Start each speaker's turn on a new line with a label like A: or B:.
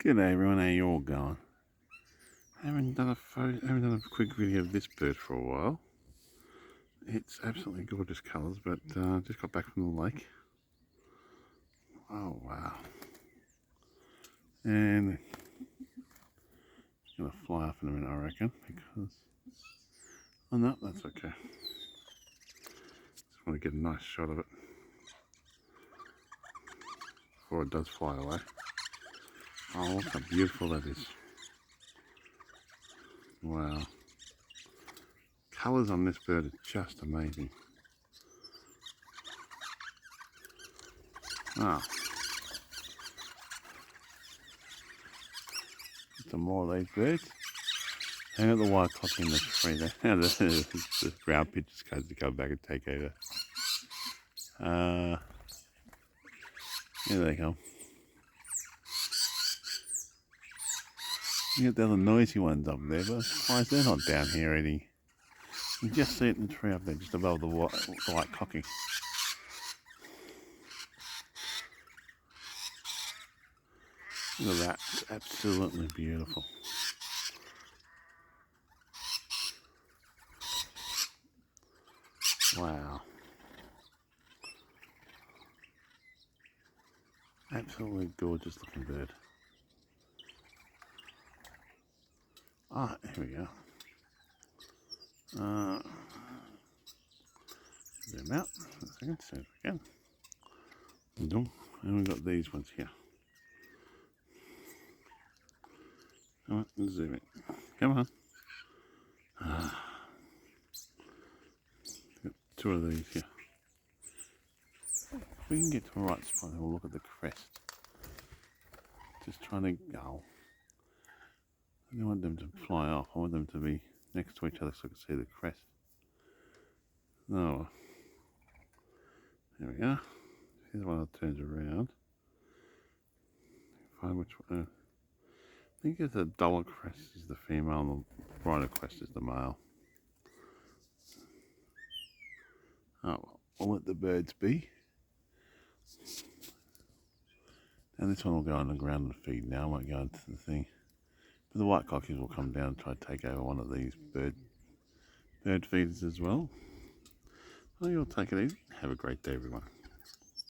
A: G'day everyone, how you all going? Haven't done a quick video of this bird for a while. It's absolutely gorgeous colours, but just got back from the lake. Oh wow. And it's going to fly off in a minute, I reckon, because... Oh no, that's okay. Just want to get a nice shot of it before it does fly away. Oh, look how beautiful that is. Wow. Colours on this bird are just amazing. Wow. Some more of these birds. Hang out the white cock in the tree there. the ground pitches goes to come back and take over. Here they come. You get the other noisy ones up there, but why is they're not down here eating? You can just see it in the tree up there, just above the white cocky. Look at that, it's absolutely beautiful. Wow. Absolutely gorgeous looking bird. Ah, here we go. Zoom out for a second, see if we can. And we've got these ones here. Come on, zoom in. Come on. Got two of these here. If we can get to the right spot, we'll look at the crest. Just trying to go. I don't want them to fly off. I want them to be next to each other so I can see the crest. Oh, there we go. Here's one that turns around. Find which one. I think it's the duller crest is the female and the brighter crest is the male. Oh well, I'll let the birds be. And this one will go on the ground and feed now, I won't go into the thing. But the white cockies will come down and try to take over one of these bird feeders as well. Well, you'll take it easy. Have a great day, everyone.